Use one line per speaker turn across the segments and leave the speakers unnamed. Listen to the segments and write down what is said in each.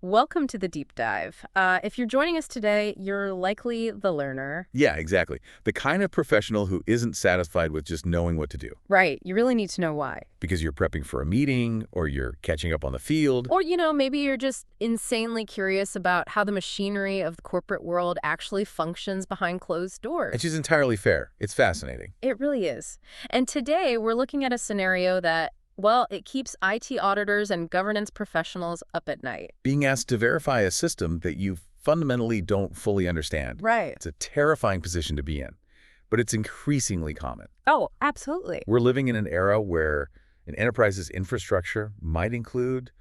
Welcome to the deep dive. If you're joining us today, you're likely the learner.
Yeah, exactly. The kind of professional who isn't satisfied with just knowing what to do
Right, you really need to know why.
because you're prepping for a meeting or you're catching up on the field.
Or, maybe you're just insanely curious about how the machinery of the corporate world actually functions behind closed doors.
Which is entirely fair. It's fascinating.
It really is. And today we're looking at a scenario that, well, it keeps IT auditors and governance professionals up at night.
Being asked to verify a system that you fundamentally don't fully understand.
Right.
It's a terrifying position to be in, but it's increasingly common.
Oh, absolutely.
We're living in an era where an enterprise's infrastructure might include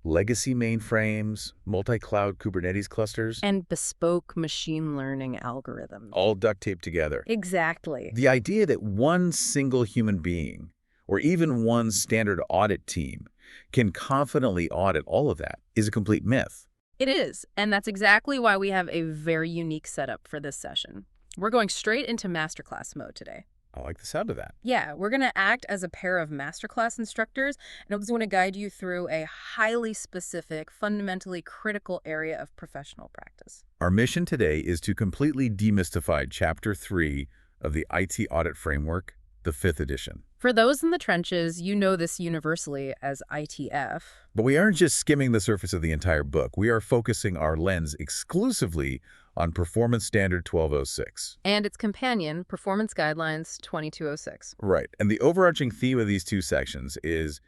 legacy mainframes, multi-cloud Kubernetes clusters,
And bespoke machine learning algorithms.
all duct taped together.
Exactly.
The idea that one single human being or even one standard audit team can confidently audit all of that is a complete myth.
It is, and that's exactly why we have a very unique setup for this session. We're going straight into masterclass mode today.
I like the sound of that.
Yeah, we're going to act as a pair of masterclass instructors, and I'm just going to guide you through a highly specific, fundamentally critical area of professional practice.
Our mission today is to completely demystify Chapter 3 of the IT Audit Framework, the 5th edition.
For those in the trenches, you know this universally as ITF.
But we aren't just skimming the surface of the entire book. We are focusing our lens exclusively on Performance Standard 1206.
And its companion, Performance Guidelines 2206.
Right. And the overarching theme of these two sections is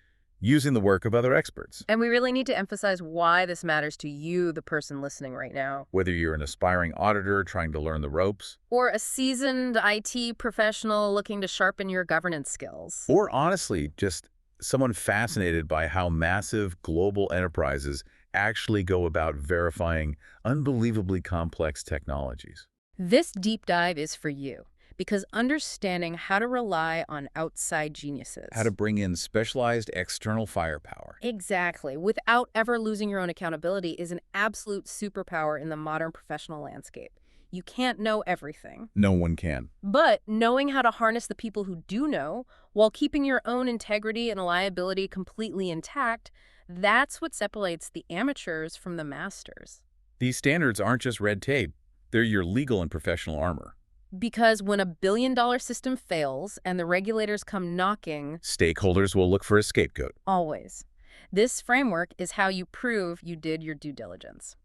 using the work of other experts.
And we really need to emphasize why this matters to you, the person listening right now.
Whether you're an aspiring auditor trying to learn the ropes,
Or a seasoned IT professional looking to sharpen your governance skills.
or honestly, just someone fascinated by how massive global enterprises actually go about verifying unbelievably complex technologies.
This deep dive is for you, because understanding how to rely on outside geniuses.
How to bring in specialized external firepower.
Exactly, without ever losing your own accountability is an absolute superpower in the modern professional landscape. You can't know everything.
No one can.
But knowing how to harness the people who do know, while keeping your own integrity and liability completely intact, that's what separates the amateurs from the masters.
These standards aren't just red tape. They're your legal and professional armor.
Because when a billion-dollar system fails and the regulators come knocking,
Stakeholders will look for a scapegoat.
always. This framework is how you prove you did your due diligence.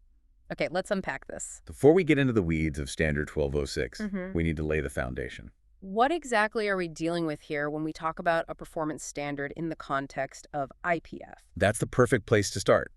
Okay, let's unpack this.
Before we get into the weeds of Standard 1206,
Mhm.
we need to lay the foundation.
What exactly are we dealing with here when we talk about a performance standard in the context of IPF?
That's the perfect place to start.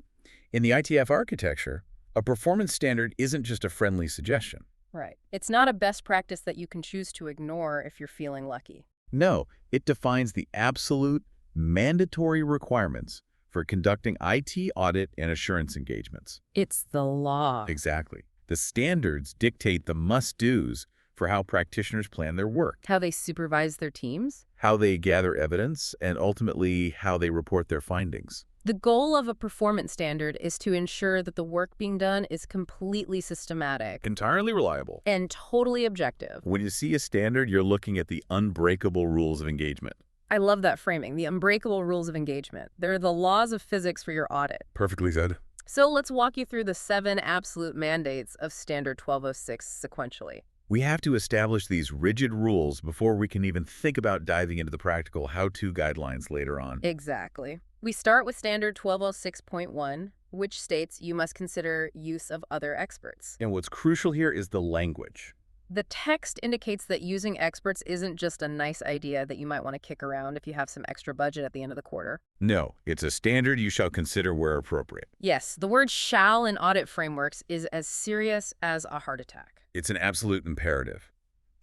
In the ITF architecture, a performance standard isn't just a friendly suggestion.
Right. It's not a best practice that you can choose to ignore if you're feeling lucky.
No, it defines the absolute, mandatory requirements for conducting IT audit and assurance engagements.
It's the law.
Exactly. The standards dictate the must-dos for how practitioners plan their work,
How they supervise their teams.
how they gather evidence, and ultimately how they report their findings.
The goal of a performance standard is to ensure that the work being done is completely systematic
Entirely reliable.
and totally objective.
When you see a standard, you're looking at the unbreakable rules of engagement.
I love that framing, the unbreakable rules of engagement. They're the laws of physics for your audit.
Perfectly said.
So let's walk you through the 7 absolute mandates of Standard 1206 sequentially.
We have to establish these rigid rules before we can even think about diving into the practical how-to guidelines later on.
Exactly. We start with Standard 1206.1, which states you must consider use of other experts.
And what's crucial here is the language.
The text indicates that using experts isn't just a nice idea that you might want to kick around if you have some extra budget at the end of the quarter.
No, it's a standard you shall consider where appropriate.
Yes, the word shall in audit frameworks is as serious as a heart attack.
It's an absolute imperative.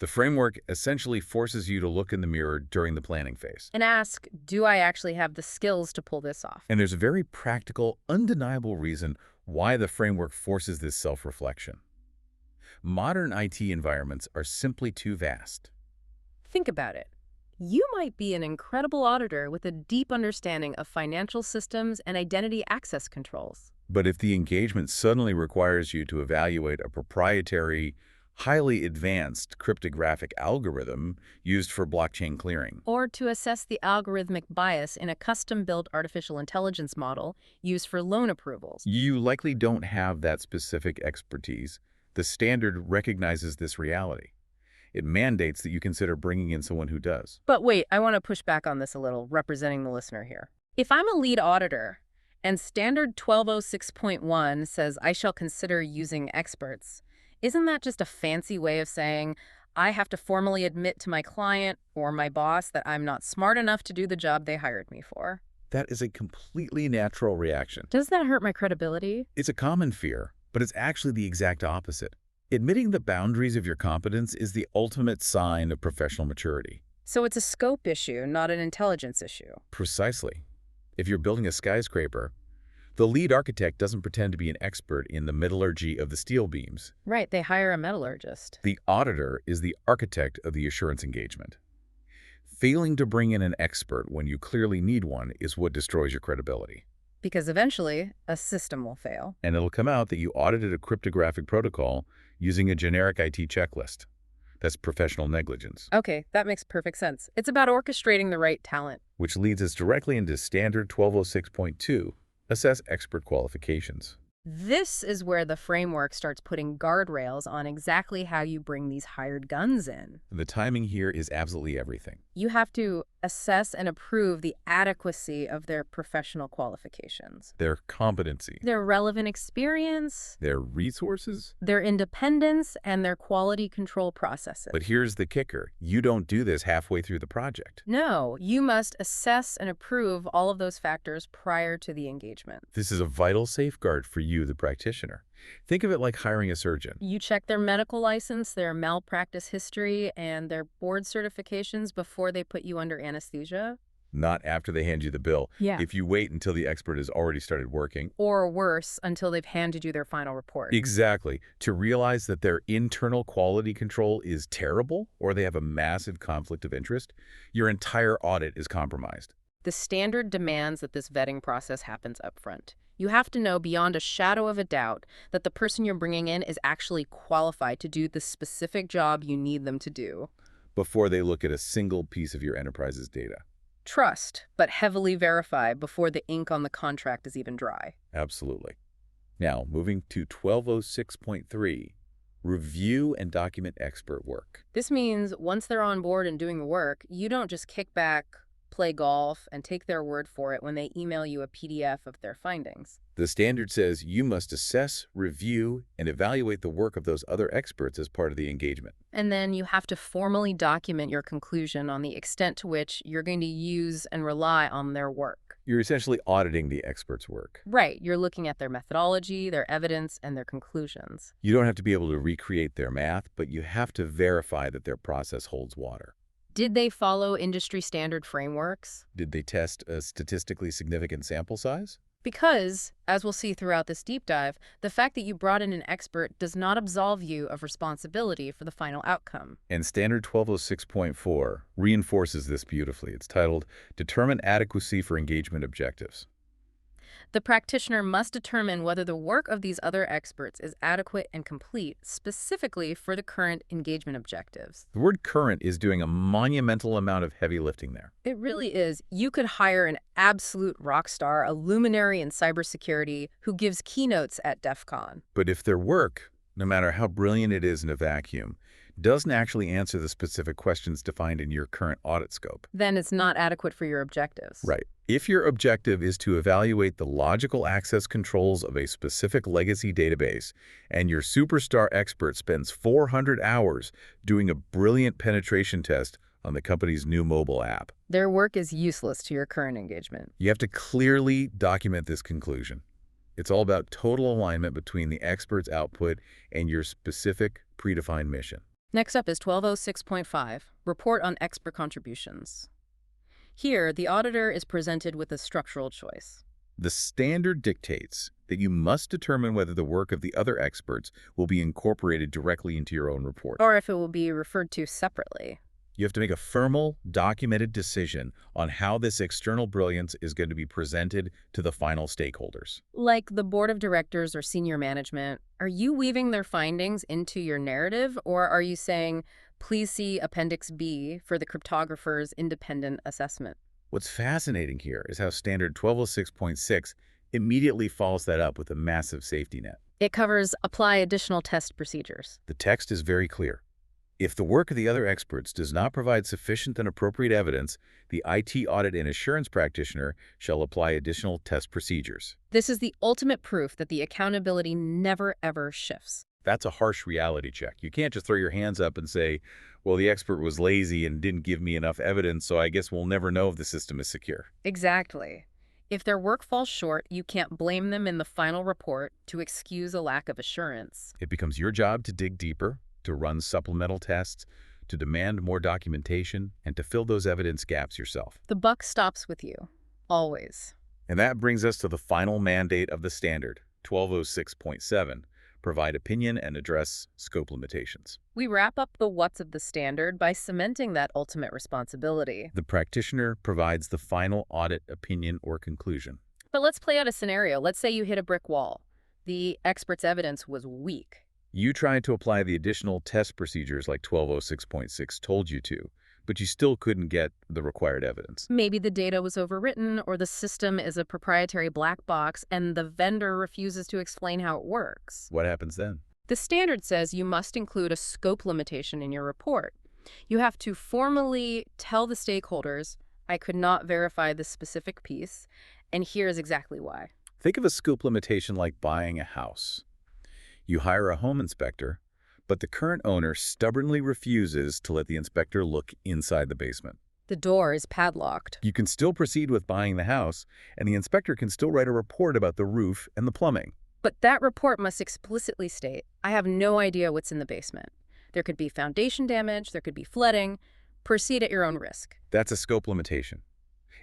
The framework essentially forces you to look in the mirror during the planning phase.
And ask, do I actually have the skills to pull this off?
And there's a very practical, undeniable reason why the framework forces this self-reflection. Modern IT environments are simply too vast.
Think about it. You might be an incredible auditor with a deep understanding of financial systems and identity access controls.
But if the engagement suddenly requires you to evaluate a proprietary, highly advanced cryptographic algorithm used for blockchain clearing.
Or to assess the algorithmic bias in a custom-built artificial intelligence model used for loan approvals.
You likely don't have that specific expertise. The standard recognizes this reality. It mandates that you consider bringing in someone who does.
But wait, I want to push back on this a little, representing the listener here. If I'm a lead auditor and Standard 1206.1 says I shall consider using experts, isn't that just a fancy way of saying I have to formally admit to my client or my boss that I'm not smart enough to do the job they hired me for?
That is a completely natural reaction.
Does that hurt my credibility?
It's a common fear, but it's actually the exact opposite. Admitting the boundaries of your competence is the ultimate sign of professional maturity.
So it's a scope issue, not an intelligence issue.
Precisely. If you're building a skyscraper, the lead architect doesn't pretend to be an expert in the metallurgy of the steel beams.
Right, they hire a metallurgist.
The auditor is the architect of the assurance engagement. Failing to bring in an expert when you clearly need one is what destroys your credibility.
Because eventually, a system will fail.
And it'll come out that you audited a cryptographic protocol using a generic IT checklist. That's professional negligence.
Okay, that makes perfect sense. It's about orchestrating the right talent.
Which leads us directly into Standard 1206.2, Assess Expert Qualifications.
This is where the framework starts putting guardrails on exactly how you bring these hired guns in.
The timing here is absolutely everything.
You have to assess and approve the adequacy of their professional qualifications,
Their competency,
their relevant experience,
their resources.
their independence, and their quality control processes.
But here's the kicker. You don't do this halfway through the project.
No, you must assess and approve all of those factors prior to the engagement.
This is a vital safeguard for you, the practitioner. Think of it like hiring a surgeon.
You check their medical license, their malpractice history, and their board certifications before they put you under anesthesia.
Not after they hand you the bill.
Yeah.
If you wait until the expert has already started working.
Or worse, until they've handed you their final report.
Exactly. To realize that their internal quality control is terrible or they have a massive conflict of interest, your entire audit is compromised.
The standard demands that this vetting process happens up front. You have to know beyond a shadow of a doubt that the person you're bringing in is actually qualified to do the specific job you need them to do.
Before they look at a single piece of your enterprise's data.
Trust, but heavily verify before the ink on the contract is even dry.
Absolutely. Now, moving to 1206.3, Review and Document Expert Work.
This means once they're on board and doing the work, you don't just kick back, play golf, and take their word for it when they email you a PDF of their findings.
The standard says you must assess, review, and evaluate the work of those other experts as part of the engagement.
And then you have to formally document your conclusion on the extent to which you're going to use and rely on their work.
You're essentially auditing the expert's work.
Right, you're looking at their methodology, their evidence, and their conclusions.
You don't have to be able to recreate their math, but you have to verify that their process holds water.
Did they follow industry standard frameworks?
Did they test a statistically significant sample size?
Because, as we'll see throughout this deep dive, the fact that you brought in an expert does not absolve you of responsibility for the final outcome.
And Standard 1206.4 reinforces this beautifully. It's titled, Determine Adequacy for Engagement Objectives.
The practitioner must determine whether the work of these other experts is adequate and complete, specifically for the current engagement objectives.
The word current is doing a monumental amount of heavy lifting there.
It really is. You could hire an absolute rock star, a luminary in cybersecurity, who gives keynotes at DEF CON.
But if their work, no matter how brilliant it is in a vacuum, doesn't actually answer the specific questions defined in your current audit scope,
then it's not adequate for your objectives.
right. If your objective is to evaluate the logical access controls of a specific legacy database, and your superstar expert spends 400 hours doing a brilliant penetration test on the company's new mobile app,
their work is useless to your current engagement.
you have to clearly document this conclusion. It's all about total alignment between the expert's output and your specific predefined mission.
Next up is 1206.5, Report on Expert Contributions. Here, the auditor is presented with a structural choice.
The standard dictates that you must determine whether the work of the other experts will be incorporated directly into your own report.
Or if it will be referred to separately.
You have to make a formal, documented decision on how this external brilliance is going to be presented to the final stakeholders.
Like the board of directors or senior management, are you weaving their findings into your narrative, or are you saying, please see Appendix B for the cryptographer's independent assessment?
What's fascinating here is how Standard 1206.6 immediately follows that up with a massive safety net.
It covers apply additional test procedures.
The text is very clear. If the work of the other experts does not provide sufficient and appropriate evidence, the IT audit and assurance practitioner shall apply additional test procedures.
This is the ultimate proof that the accountability never, ever shifts.
That's a harsh reality check. You can't just throw your hands up and say, well, the expert was lazy and didn't give me enough evidence, so I guess we'll never know if the system is secure.
Exactly. If their work falls short, you can't blame them in the final report to excuse a lack of assurance.
It becomes your job to dig deeper, to run supplemental tests, to demand more documentation, and to fill those evidence gaps yourself.
The buck stops with you. Always.
And that brings us to the final mandate of the standard, 1206.7, provide opinion and address scope limitations.
We wrap up the what's of the standard by cementing that ultimate responsibility.
The practitioner provides the final audit opinion or conclusion.
But let's play out a scenario. Let's say you hit a brick wall. The expert's evidence was weak.
You tried to apply the additional test procedures like 1206.6 told you to, but you still couldn't get the required evidence.
Maybe the data was overwritten, or the system is a proprietary black box and the vendor refuses to explain how it works.
What happens then?
The standard says you must include a scope limitation in your report. You have to formally tell the stakeholders, I could not verify this specific piece, and here's exactly why.
Think of a scope limitation like buying a house. You hire a home inspector, but the current owner stubbornly refuses to let the inspector look inside the basement.
The door is padlocked.
You can still proceed with buying the house, and the inspector can still write a report about the roof and the plumbing.
But that report must explicitly state, I have no idea what's in the basement. There could be foundation damage, there could be flooding. Proceed at your own risk.
That's a scope limitation.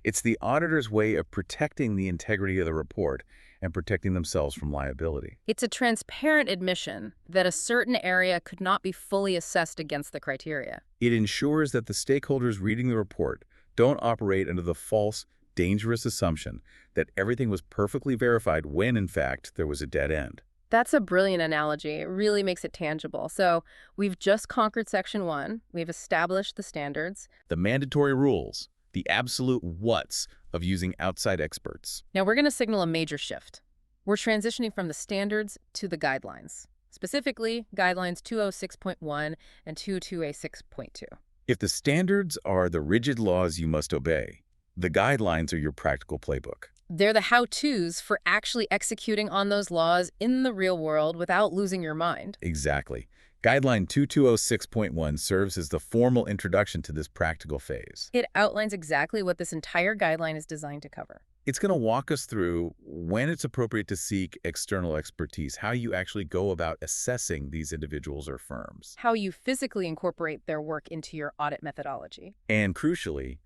It's the auditor's way of protecting the integrity of the report and protecting themselves from liability.
It's a transparent admission that a certain area could not be fully assessed against the criteria.
It ensures that the stakeholders reading the report don't operate under the false, dangerous assumption that everything was perfectly verified when, in fact, there was a dead end.
That's a brilliant analogy. It really makes it tangible. So we've just conquered Section 1. We've established the standards.
The mandatory rules, the absolute what's of using outside experts.
Now we're going to signal a major shift. We're transitioning from the standards to the guidelines, specifically Guidelines 206.1 and 22A6.2.
If the standards are the rigid laws you must obey, the guidelines are your practical playbook.
They're the how-tos for actually executing on those laws in the real world without losing your mind.
Exactly. Guideline 2206.1 serves as the formal introduction to this practical phase.
It outlines exactly what this entire guideline is designed to cover.
It's going to walk us through when it's appropriate to seek external expertise, how you actually go about assessing these individuals or firms,
How you physically incorporate their work into your audit methodology.
and crucially,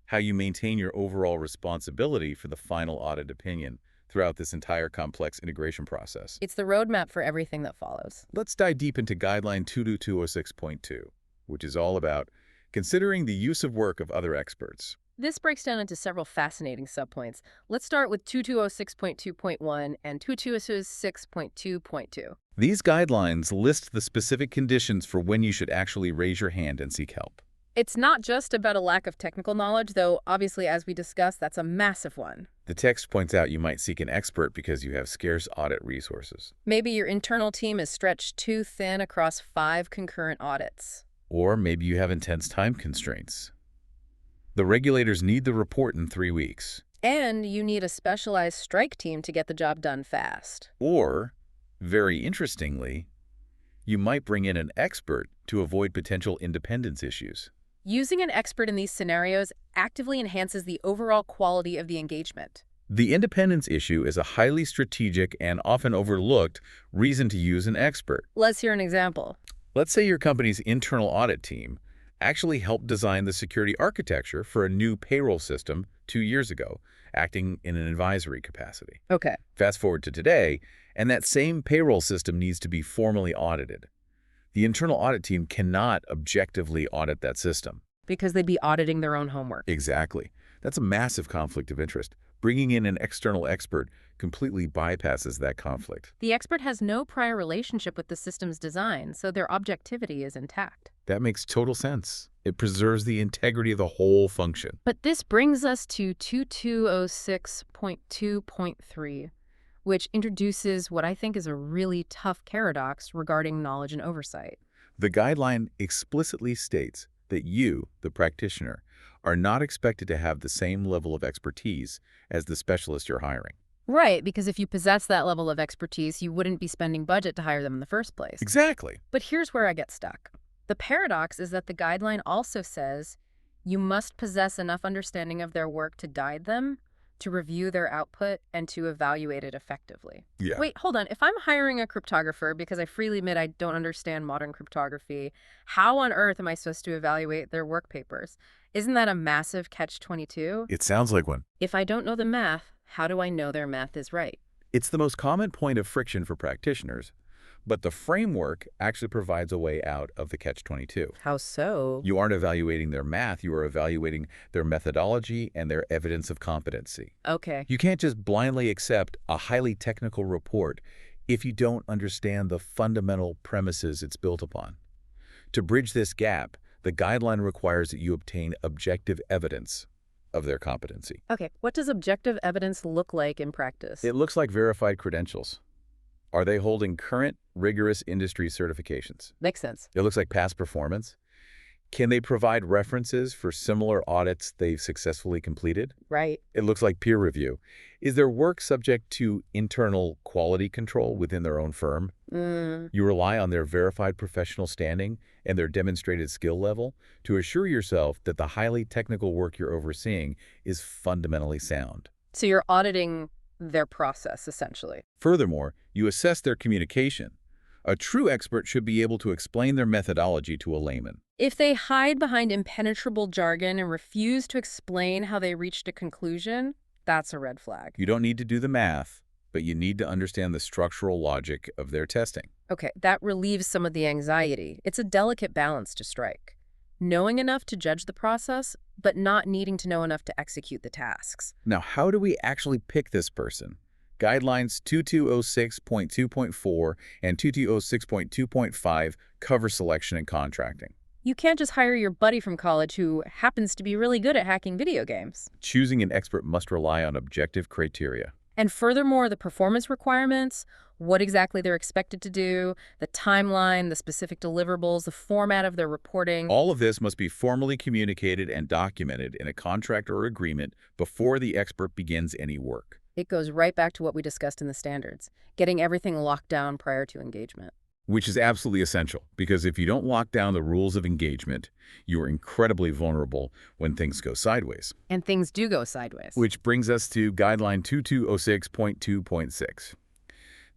how you maintain your overall responsibility for the final audit opinion throughout this entire complex integration process.
It's the roadmap for everything that follows.
Let's dive deep into Guideline 22206.2, which is all about considering the use of work of other experts.
This breaks down into several fascinating subpoints. Let's start with 2206.2.1 and 2206.2.2.
These guidelines list the specific conditions for when you should actually raise your hand and seek help.
It's not just about a lack of technical knowledge, though obviously, as we discussed, that's a massive one.
The text points out you might seek an expert because you have scarce audit resources.
Maybe your internal team is stretched too thin across 5 concurrent audits.
Or maybe you have intense time constraints. The regulators need the report in 3 weeks.
And you need a specialized strike team to get the job done fast.
Or, very interestingly, you might bring in an expert to avoid potential independence issues.
Using an expert in these scenarios actively enhances the overall quality of the engagement.
The independence issue is a highly strategic and often overlooked reason to use an expert.
Let's hear an example.
Let's say your company's internal audit team actually helped design the security architecture for a new payroll system 2 years ago, acting in an advisory capacity.
Okay.
Fast forward to today, and that same payroll system needs to be formally audited. The internal audit team cannot objectively audit that system.
Because they'd be auditing their own homework.
Exactly. That's a massive conflict of interest. Bringing in an external expert completely bypasses that conflict.
The expert has no prior relationship with the system's design, so their objectivity is intact.
That makes total sense. It preserves the integrity of the whole function.
But this brings us to 2206.2.3, which introduces what I think is a really tough paradox regarding knowledge and oversight.
The guideline explicitly states that you, the practitioner, are not expected to have the same level of expertise as the specialist you're hiring.
Right, because if you possess that level of expertise, you wouldn't be spending budget to hire them in the first place.
Exactly.
But here's where I get stuck. The paradox is that the guideline also says you must possess enough understanding of their work to guide them, to review their output, and to evaluate it effectively.
Yeah.
Wait, hold on. If I'm hiring a cryptographer because I freely admit I don't understand modern cryptography, how on earth am I supposed to evaluate their work papers? Isn't that a massive catch-22?
It sounds like one.
If I don't know the math, how do I know their math is right?
It's the most common point of friction for practitioners, but the framework actually provides a way out of the catch-22.
How so?
You aren't evaluating their math, you are evaluating their methodology and their evidence of competency.
Okay.
You can't just blindly accept a highly technical report if you don't understand the fundamental premises it's built upon. To bridge this gap, the guideline requires that you obtain objective evidence of their competency.
Okay, what does objective evidence look like in practice?
It looks like verified credentials. Are they holding current, rigorous industry certifications?
Makes sense.
It looks like past performance. Can they provide references for similar audits they've successfully completed?
Right.
It looks like peer review. Is their work subject to internal quality control within their own firm? You rely on their verified professional standing and their demonstrated skill level to assure yourself that the highly technical work you're overseeing is fundamentally sound.
So you're auditing their process, essentially.
Furthermore, you assess their communication. A true expert should be able to explain their methodology to a layman.
If they hide behind impenetrable jargon and refuse to explain how they reached a conclusion, that's a red flag.
You don't need to do the math, but you need to understand the structural logic of their testing.
Okay, that relieves some of the anxiety. It's a delicate balance to strike. Knowing enough to judge the process, but not needing to know enough to execute the tasks.
Now, how do we actually pick this person? Guidelines 2206.2.4 and 2206.2.5 cover selection and contracting.
You can't just hire your buddy from college who happens to be really good at hacking video games.
Choosing an expert must rely on objective criteria.
And furthermore, the performance requirements, what exactly they're expected to do, the timeline, the specific deliverables, the format of their reporting.
All of this must be formally communicated and documented in a contract or agreement before the expert begins any work.
It goes right back to what we discussed in the standards, getting everything locked down prior to engagement.
Which is absolutely essential, because if you don't lock down the rules of engagement, you are incredibly vulnerable when things go sideways.
And things do go sideways.
Which brings us to Guideline 2206.2.6.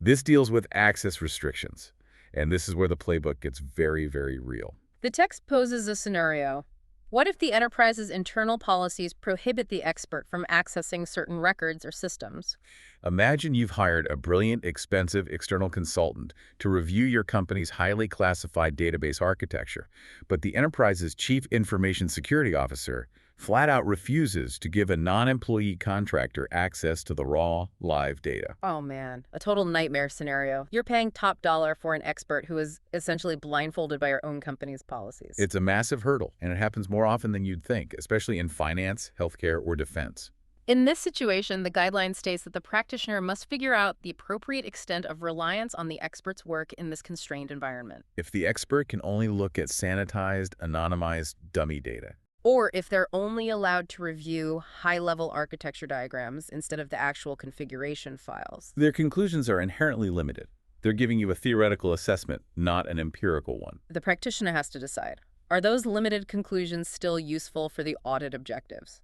This deals with access restrictions, and this is where the playbook gets very, very real.
The text poses a scenario. What if the enterprise's internal policies prohibit the expert from accessing certain records or systems?
Imagine you've hired a brilliant, expensive external consultant to review your company's highly classified database architecture, but the enterprise's chief information security officer flat out refuses to give a non-employee contractor access to the raw, live data.
Oh man, a total nightmare scenario. You're paying top dollar for an expert who is essentially blindfolded by your own company's policies.
It's a massive hurdle, and it happens more often than you'd think, especially in finance, healthcare, or defense.
In this situation, the guideline states that the practitioner must figure out the appropriate extent of reliance on the expert's work in this constrained environment.
If the expert can only look at sanitized, anonymized dummy data,
or if they're only allowed to review high-level architecture diagrams instead of the actual configuration files.
their conclusions are inherently limited. They're giving you a theoretical assessment, not an empirical one.
The practitioner has to decide, are those limited conclusions still useful for the audit objectives?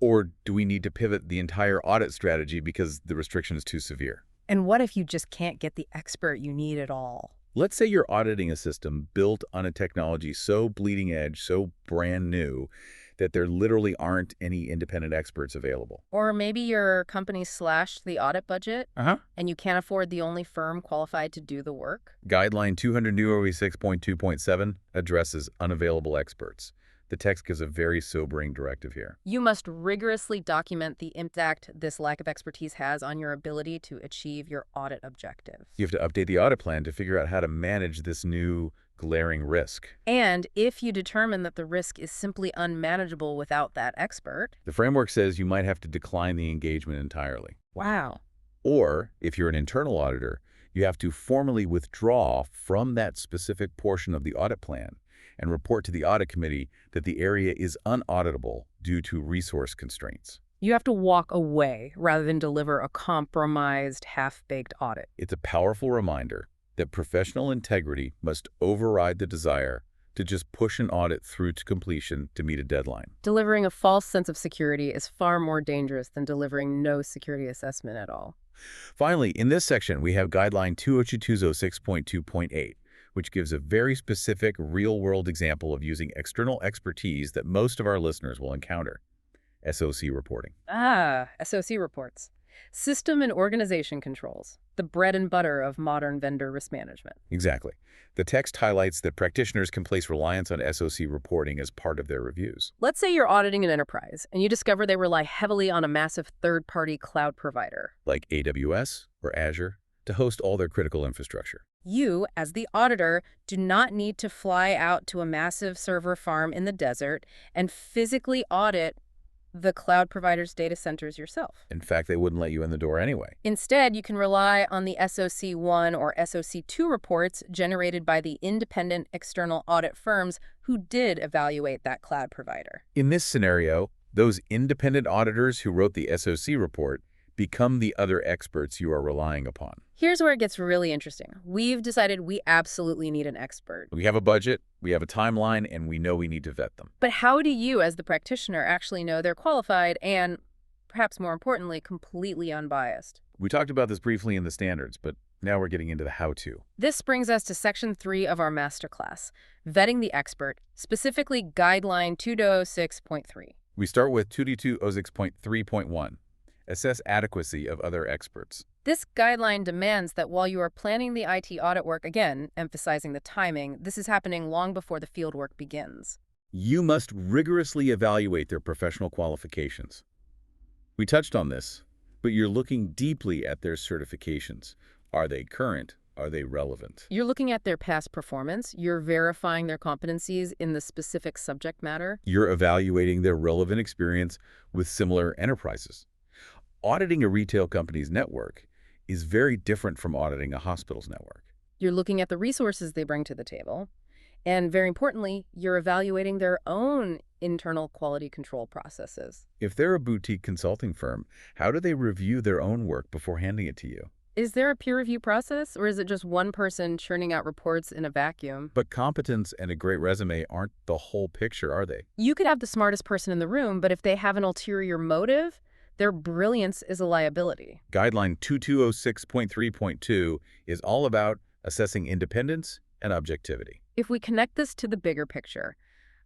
Or do we need to pivot the entire audit strategy because the restriction is too severe?
And what if you just can't get the expert you need at all?
Let's say you're auditing a system built on a technology so bleeding edge, so brand new, that there literally aren't any independent experts available.
Or maybe your company slashed the audit budget and you can't afford the only firm qualified to do the work?
Guideline 200 6.2.7 addresses unavailable experts. The text gives a very sobering directive here.
You must rigorously document the impact this lack of expertise has on your ability to achieve your audit objectives.
You have to update the audit plan to figure out how to manage this new glaring risk.
And if you determine that the risk is simply unmanageable without that expert.
The framework says you might have to decline the engagement entirely.
Wow.
Or, if you're an internal auditor, you have to formally withdraw from that specific portion of the audit plan and report to the audit committee that the area is unauditable due to resource constraints.
You have to walk away rather than deliver a compromised, half-baked audit.
It's a powerful reminder that professional integrity must override the desire to just push an audit through to completion to meet a deadline.
Delivering a false sense of security is far more dangerous than delivering no security assessment at all.
Finally, in this section, we have Guideline 20206.2.8, which gives a very specific real-world example of using external expertise that most of our listeners will encounter: SOC reporting.
SOC reports. System and organization controls, the bread and butter of modern vendor risk management.
Exactly. The text highlights that practitioners can place reliance on SOC reporting as part of their reviews.
Let's say you're auditing an enterprise, and you discover they rely heavily on a massive third-party cloud provider,
Like AWS or Azure, to host all their critical infrastructure.
You, as the auditor, do not need to fly out to a massive server farm in the desert and physically audit the cloud provider's data centers yourself.
In fact, they wouldn't let you in the door anyway.
Instead, you can rely on the SOC 1 or SOC 2 reports generated by the independent external audit firms who did evaluate that cloud provider.
In this scenario, those independent auditors who wrote the SOC report become the other experts you are relying upon.
Here's where it gets really interesting. We've decided we absolutely need an expert.
We have a budget, we have a timeline, and we know we need to vet them.
But how do you, as the practitioner, actually know they're qualified and, perhaps more importantly, completely unbiased?
We talked about this briefly in the standards, but now we're getting into the how-to.
This brings us to Section 3 of our masterclass, Vetting the Expert, specifically Guideline 206.3.
We start with 20206.3.1. Assess adequacy of other experts.
This guideline demands that while you are planning the IT audit work, again, emphasizing the timing, this is happening long before the fieldwork begins.
You must rigorously evaluate their professional qualifications. We touched on this, but you're looking deeply at their certifications. Are they current? Are they relevant?
You're looking at their past performance. You're verifying their competencies in the specific subject matter.
You're evaluating their relevant experience with similar enterprises. Auditing a retail company's network is very different from auditing a hospital's network.
You're looking at the resources they bring to the table. And very importantly, you're evaluating their own internal quality control processes.
If they're a boutique consulting firm, how do they review their own work before handing it to you?
Is there a peer review process, or is it just one person churning out reports in a vacuum?
But competence and a great resume aren't the whole picture, are they?
You could have the smartest person in the room, but if they have an ulterior motive, their brilliance is a liability.
Guideline 2206.3.2 is all about assessing independence and objectivity.
If we connect this to the bigger picture,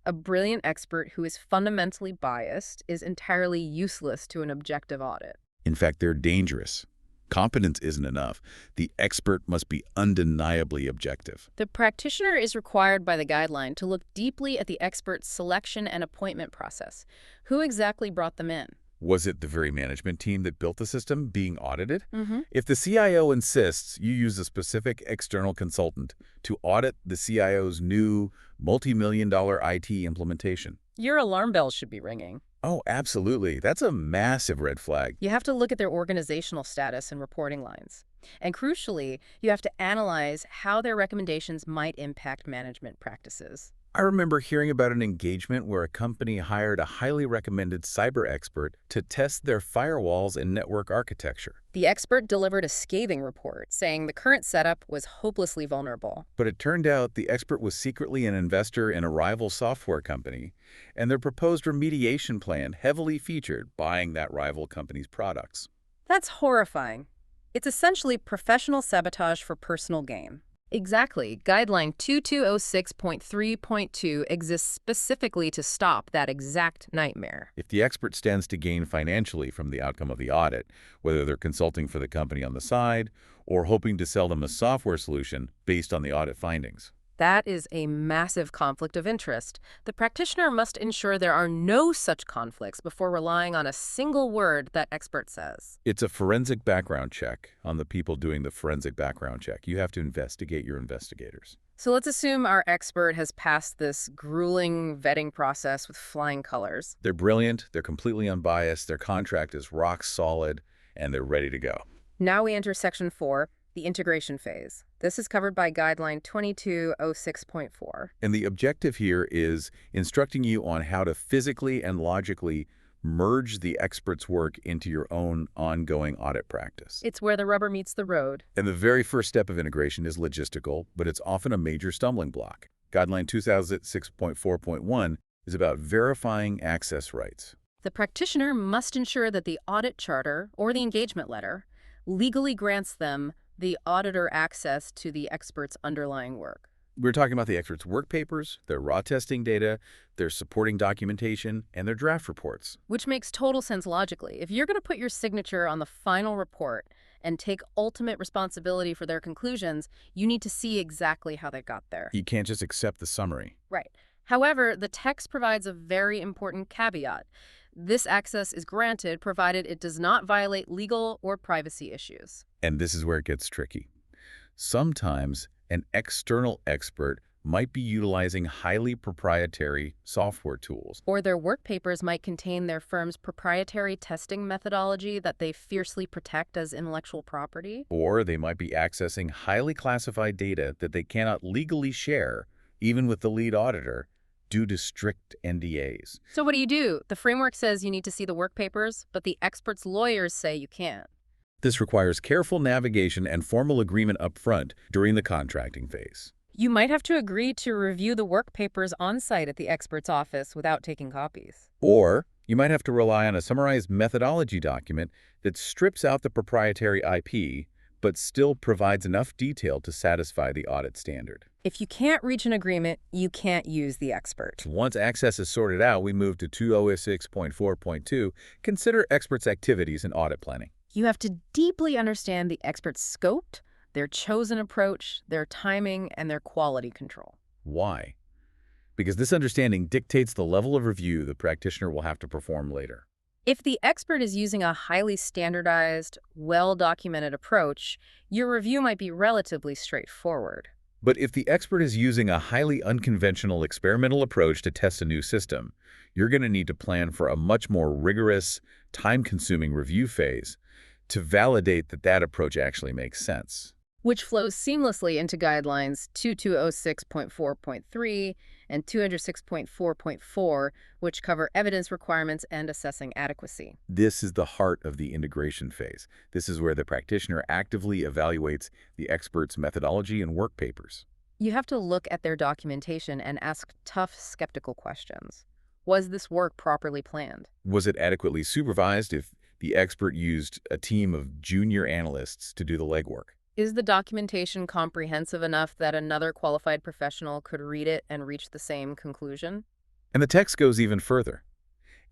a brilliant expert who is fundamentally biased is entirely useless to an objective audit.
In fact, they're dangerous. Competence isn't enough. The expert must be undeniably objective.
The practitioner is required by the guideline to look deeply at the expert's selection and appointment process. Who exactly brought them in?
Was it the very management team that built the system being audited?
Mm-hmm.
If the CIO insists you use a specific external consultant to audit the CIO's new multi-million-dollar IT implementation.
Your alarm bells should be ringing.
Oh, absolutely. That's a massive red flag.
You have to look at their organizational status and reporting lines. And crucially, you have to analyze how their recommendations might impact management practices.
I remember hearing about an engagement where a company hired a highly recommended cyber expert to test their firewalls and network architecture.
The expert delivered a scathing report saying the current setup was hopelessly vulnerable.
But it turned out the expert was secretly an investor in a rival software company, and their proposed remediation plan heavily featured buying that rival company's products.
That's horrifying. It's essentially professional sabotage for personal gain. Exactly. Guideline 2206.3.2 exists specifically to stop that exact nightmare.
If the expert stands to gain financially from the outcome of the audit, whether they're consulting for the company on the side or hoping to sell them a software solution based on the audit findings.
That is a massive conflict of interest. The practitioner must ensure there are no such conflicts before relying on a single word that expert says.
It's a forensic background check on the people doing the forensic background check. You have to investigate your investigators.
So let's assume our expert has passed this grueling vetting process with flying colors.
They're brilliant, they're completely unbiased, their contract is rock solid, and they're ready to go.
Now we enter Section 4, the integration phase. This is covered by Guideline 2206.4.
And the objective here is instructing you on how to physically and logically merge the expert's work into your own ongoing audit practice.
It's where the rubber meets the road.
And the very first step of integration is logistical, but it's often a major stumbling block. Guideline 2006.4.1 is about verifying access rights.
The practitioner must ensure that the audit charter or the engagement letter legally grants them the auditor access to the expert's underlying work.
We're talking about the expert's work papers, their raw testing data, their supporting documentation, and their draft reports.
Which makes total sense logically. If you're going to put your signature on the final report and take ultimate responsibility for their conclusions, you need to see exactly how they got there.
You can't just accept the summary.
Right. However, the text provides a very important caveat. This access is granted provided it does not violate legal or privacy issues.
And this is where it gets tricky. Sometimes an external expert might be utilizing highly proprietary software tools.
Or their work papers might contain their firm's proprietary testing methodology that they fiercely protect as intellectual property.
Or they might be accessing highly classified data that they cannot legally share, even with the lead auditor, due to strict NDAs.
So what do? The framework says you need to see the work papers, but the expert's lawyers say you can't.
This requires careful navigation and formal agreement up front during the contracting phase.
You might have to agree to review the work papers on-site at the expert's office without taking copies.
Or you might have to rely on a summarized methodology document that strips out the proprietary IP, but still provides enough detail to satisfy the audit standard.
If you can't reach an agreement, you can't use the expert.
Once access is sorted out, we move to 2006.4.2, consider experts' activities in audit planning.
You have to deeply understand the expert's scope, their chosen approach, their timing, and their quality control.
Why? Because this understanding dictates the level of review the practitioner will have to perform later.
If the expert is using a highly standardized, well-documented approach, your review might be relatively straightforward.
But if the expert is using a highly unconventional experimental approach to test a new system, you're going to need to plan for a much more rigorous, time-consuming review phase to validate that that approach actually makes sense.
Which flows seamlessly into Guidelines 2206.4.3 and 206.4.4, which cover evidence requirements and assessing adequacy.
This is the heart of the integration phase. This is where the practitioner actively evaluates the expert's methodology and work papers.
You have to look at their documentation and ask tough, skeptical questions. Was this work properly planned?
Was it adequately supervised if the expert used a team of junior analysts to do the legwork?
Is the documentation comprehensive enough that another qualified professional could read it and reach the same conclusion?
And the text goes even further.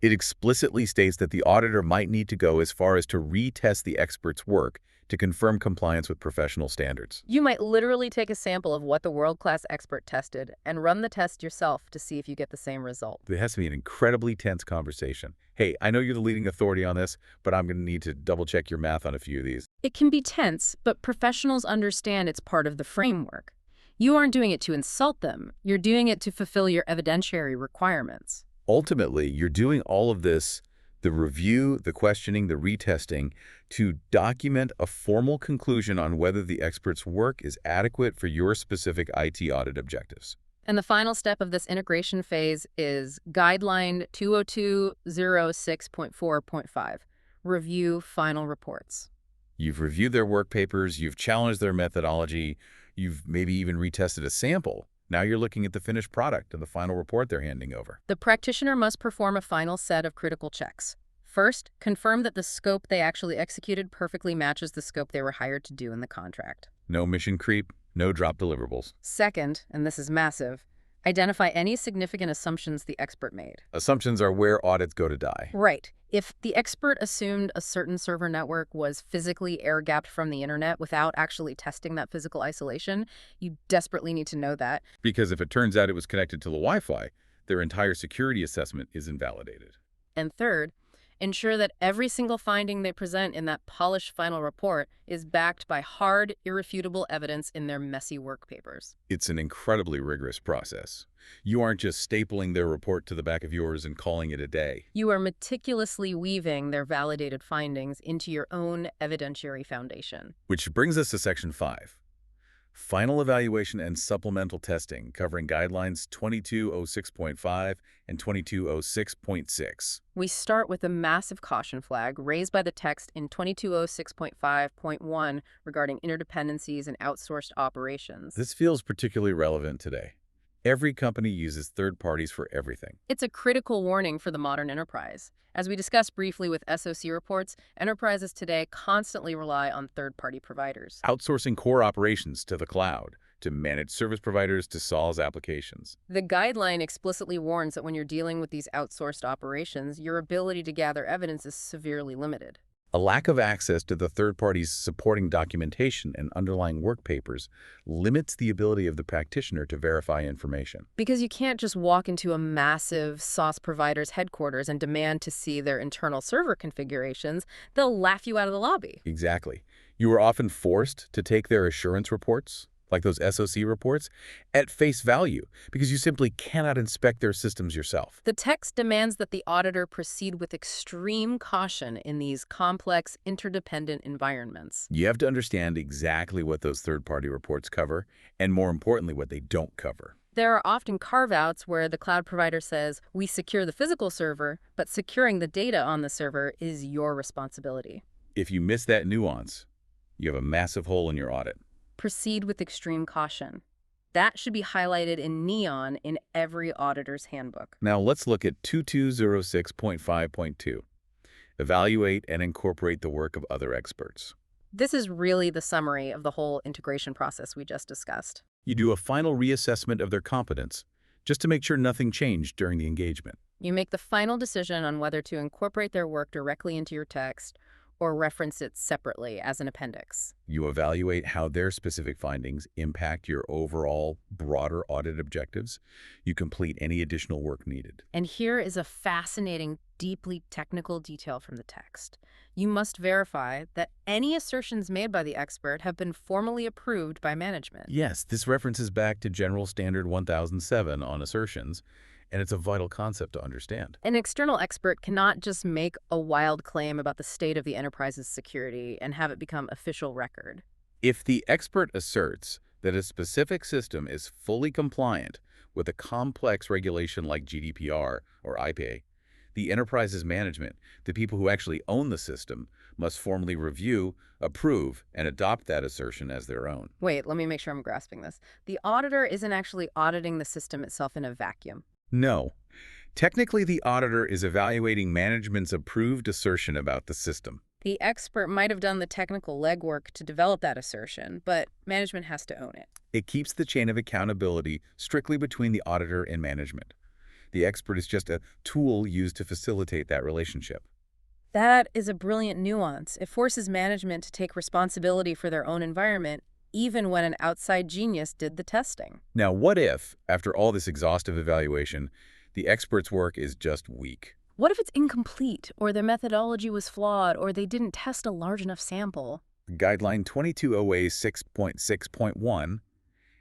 It explicitly states that the auditor might need to go as far as to retest the expert's work to confirm compliance with professional standards.
You might literally take a sample of what the world-class expert tested and run the test yourself to see if you get the same result.
It has to be an incredibly tense conversation. Hey, I know you're the leading authority on this, but I'm going to need to double-check your math on a few of these.
It can be tense, but professionals understand it's part of the framework. You aren't doing it to insult them. You're doing it to fulfill your evidentiary requirements.
Ultimately, you're doing all of this, the review, the questioning, the retesting, to document a formal conclusion on whether the expert's work is adequate for your specific IT audit objectives.
And the final step of this integration phase is Guideline 20206.4.5, Review Final Reports.
You've reviewed their work papers, you've challenged their methodology, you've maybe even retested a sample. Now you're looking at the finished product and the final report they're handing over.
The practitioner must perform a final set of critical checks. First, confirm that the scope they actually executed perfectly matches the scope they were hired to do in the contract.
No mission creep, no drop deliverables.
Second, and this is massive, Identify any significant assumptions the expert made.
Assumptions are where audits go to die.
Right. If the expert assumed a certain server network was physically air-gapped from the internet without actually testing that physical isolation, you desperately need to know that.
Because if it turns out it was connected to the Wi-Fi, their entire security assessment is invalidated.
And third, ensure that every single finding they present in that polished final report is backed by hard, irrefutable evidence in their messy work papers.
It's an incredibly rigorous process. You aren't just stapling their report to the back of yours and calling it a day.
You are meticulously weaving their validated findings into your own evidentiary foundation.
Which brings us to Section 5. Final evaluation and supplemental testing, covering guidelines 2206.5 and 2206.6.
We start with a massive caution flag raised by the text in 2206.5.1 regarding interdependencies and outsourced operations.
This feels particularly relevant today. Every company uses third parties for everything.
It's a critical warning for the modern enterprise. As we discussed briefly with SOC reports, enterprises today constantly rely on third-party providers.
Outsourcing core operations to the cloud, to managed service providers to SaaS applications.
The guideline explicitly warns that when you're dealing with these outsourced operations, your ability to gather evidence is severely limited.
A lack of access to the third party's supporting documentation and underlying work papers limits the ability of the practitioner to verify information.
Because you can't just walk into a massive SaaS provider's headquarters and demand to see their internal server configurations. They'll laugh you out of the lobby.
Exactly. You are often forced to take their assurance reports, like those SOC reports, at face value because you simply cannot inspect their systems yourself.
The text demands that the auditor proceed with extreme caution in these complex, interdependent environments.
You have to understand exactly what those third-party reports cover, and more importantly, what they don't cover.
There are often carve-outs where the cloud provider says, we secure the physical server, but securing the data on the server is your responsibility.
If you miss that nuance, you have a massive hole in your audit.
Proceed with extreme caution. That should be highlighted in neon in every auditor's handbook.
Now let's look at 2206.5.2. Evaluate and incorporate the work of other experts.
This is really the summary of the whole integration process we just discussed.
You do a final reassessment of their competence, just to make sure nothing changed during the engagement.
You make the final decision on whether to incorporate their work directly into your text or reference it separately as an appendix.
You evaluate how their specific findings impact your overall broader audit objectives. You complete any additional work needed.
And here is a fascinating, deeply technical detail from the text. You must verify that any assertions made by the expert have been formally approved by management.
Yes, this references back to General Standard 1007 on assertions, and it's a vital concept to understand.
An external expert cannot just make a wild claim about the state of the enterprise's security and have it become official record.
If the expert asserts that a specific system is fully compliant with a complex regulation like GDPR or IPA, the enterprise's management, the people who actually own the system, must formally review, approve, and adopt that assertion as their own.
Wait, let me make sure I'm grasping this. The auditor isn't actually auditing the system itself in a vacuum.
No. Technically, the auditor is evaluating management's approved assertion about the system.
The expert might have done the technical legwork to develop that assertion, but management has to own it.
It keeps the chain of accountability strictly between the auditor and management. The expert is just a tool used to facilitate that relationship.
That is a brilliant nuance. It forces management to take responsibility for their own environment, even when an outside genius did the testing.
Now, what if, after all this exhaustive evaluation, the expert's work is just weak?
What if it's incomplete, or their methodology was flawed, or they didn't test a large enough sample?
Guideline 2206.6.1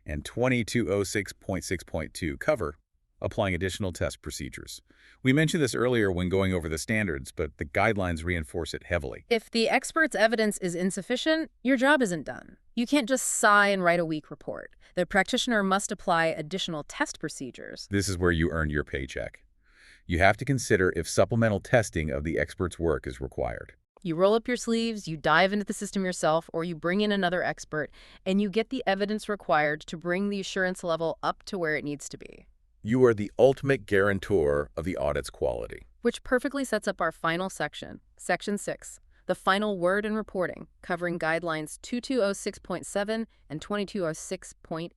and 2206.6.2 cover applying additional test procedures. We mentioned this earlier when going over the standards, but the guidelines reinforce it heavily.
If the expert's evidence is insufficient, your job isn't done. You can't just sigh and write a weak report. The practitioner must apply additional test procedures.
This is where you earn your paycheck. You have to consider if supplemental testing of the expert's work is required.
You roll up your sleeves, you dive into the system yourself, or you bring in another expert, and you get the evidence required to bring the assurance level up to where it needs to be.
You are the ultimate guarantor of the audit's quality.
Which perfectly sets up our final section, Section 6, the final word in reporting, covering guidelines 2206.7 and 2206.8.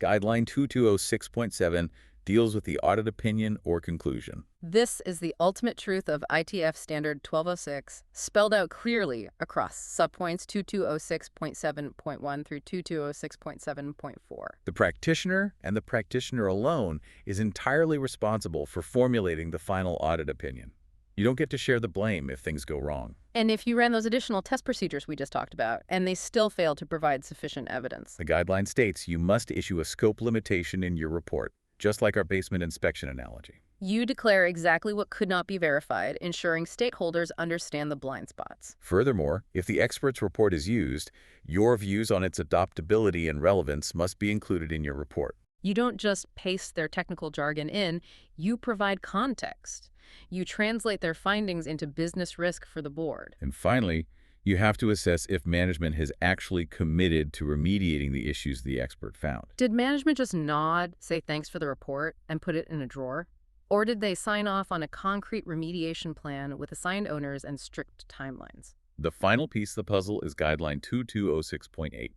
Guideline 2206.7 deals with the audit opinion or conclusion.
This is the ultimate truth of ITF Standard 1206, spelled out clearly across subpoints 2206.7.1 through 2206.7.4.
The practitioner and the practitioner alone is entirely responsible for formulating the final audit opinion. You don't get to share the blame if things go wrong.
And if you ran those additional test procedures we just talked about, and they still fail to provide sufficient evidence.
The guideline states you must issue a scope limitation in your report, just like our basement inspection analogy.
You declare exactly what could not be verified, ensuring stakeholders understand the blind spots.
Furthermore, if the expert's report is used, your views on its adoptability and relevance must be included in your report.
You don't just paste their technical jargon in, you provide context. You translate their findings into business risk for the board.
And finally, you have to assess if management has actually committed to remediating the issues the expert found.
Did management just nod, say thanks for the report, and put it in a drawer? Or did they sign off on a concrete remediation plan with assigned owners and strict timelines?
The final piece of the puzzle is Guideline 2206.8,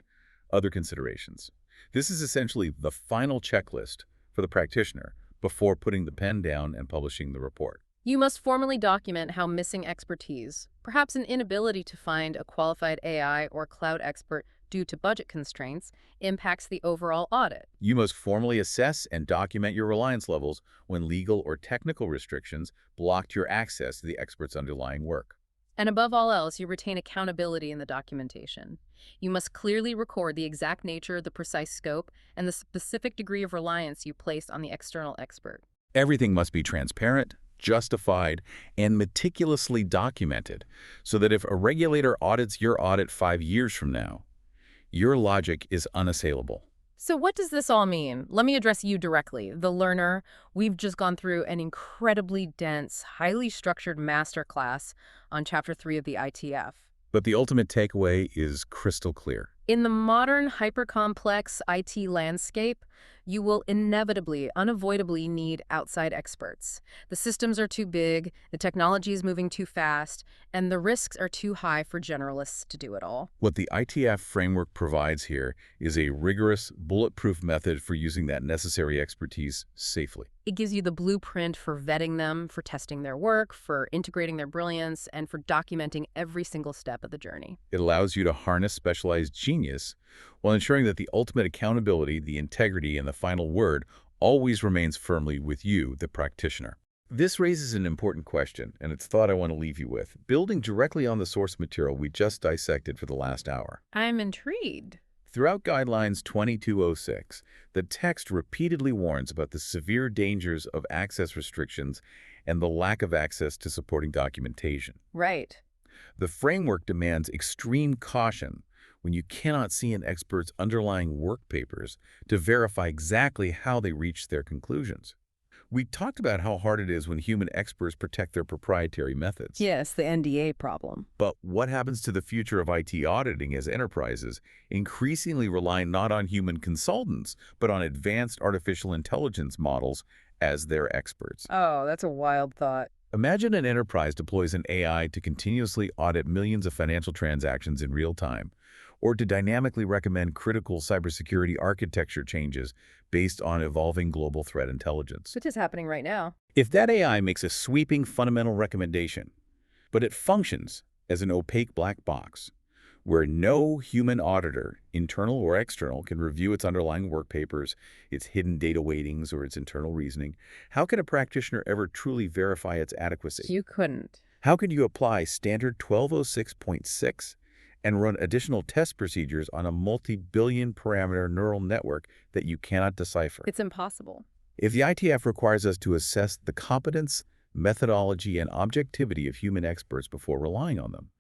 Other Considerations. This is essentially the final checklist for the practitioner before putting the pen down and publishing the report.
You must formally document how missing expertise, perhaps an inability to find a qualified AI or cloud expert due to budget constraints, impacts the overall audit.
You must formally assess and document your reliance levels when legal or technical restrictions blocked your access to the expert's underlying work.
And above all else, you retain accountability in the documentation. You must clearly record the exact nature, the precise scope, and the specific degree of reliance you placed on the external expert.
Everything must be transparent, justified, and meticulously documented so that if a regulator audits your audit 5 years from now, your logic is unassailable.
So what does this all mean? Let me address you directly, the learner. We've just gone through an incredibly dense, highly structured masterclass on Chapter 3 of the ITF.
But the ultimate takeaway is crystal clear.
In the modern, hyper-complex IT landscape, you will inevitably, unavoidably need outside experts. The systems are too big, the technology is moving too fast, and the risks are too high for generalists to do it all.
What the ITF framework provides here is a rigorous, bulletproof method for using that necessary expertise safely.
It gives you the blueprint for vetting them, for testing their work, for integrating their brilliance, and for documenting every single step of the journey.
It allows you to harness specialized genius while ensuring that the ultimate accountability, the integrity, and the final word always remains firmly with you, the practitioner. This raises an important question, and it's a thought I want to leave you with, building directly on the source material we just dissected for the last hour.
I'm intrigued.
Throughout Guidelines 2206, the text repeatedly warns about the severe dangers of access restrictions and the lack of access to supporting documentation.
Right.
The framework demands extreme caution when you cannot see an expert's underlying work papers to verify exactly how they reached their conclusions. We talked about how hard it is when human experts protect their proprietary methods.
Yes, the NDA problem.
But what happens to the future of IT auditing as enterprises increasingly rely not on human consultants, but on advanced artificial intelligence models as their experts?
Oh, that's a wild thought.
Imagine an enterprise deploys an AI to continuously audit millions of financial transactions in real time, or to dynamically recommend critical cybersecurity architecture changes based on evolving global threat intelligence.
Which is happening right now.
If that AI makes a sweeping fundamental recommendation, but it functions as an opaque black box, where no human auditor, internal or external, can review its underlying work papers, its hidden data weightings, or its internal reasoning, how can a practitioner ever truly verify its adequacy?
You couldn't.
How can you apply Standard 1206.6 and run additional test procedures on a multi-billion parameter neural network that you cannot decipher?
It's impossible.
If the ITF requires us to assess the competence, methodology, and objectivity of human experts before relying on them,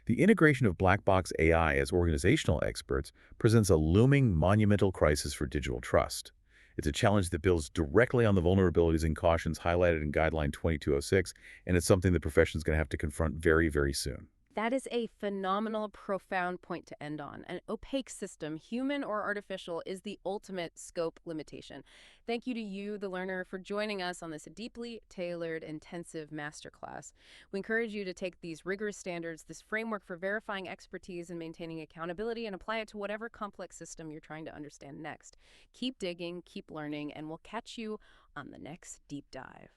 the integration of black box AI as organizational experts presents a looming monumental crisis for digital trust. It's a challenge that builds directly on the vulnerabilities and cautions highlighted in Guideline 2206, and it's something the profession is going to have to confront very, very soon.
That is a phenomenal, profound point to end on. An opaque system, human or artificial, is the ultimate scope limitation. Thank you to you, the learner, for joining us on this deeply tailored, intensive masterclass. We encourage you to take these rigorous standards, this framework for verifying expertise and maintaining accountability, and apply it to whatever complex system you're trying to understand next. Keep digging, keep learning, and we'll catch you on the next deep dive.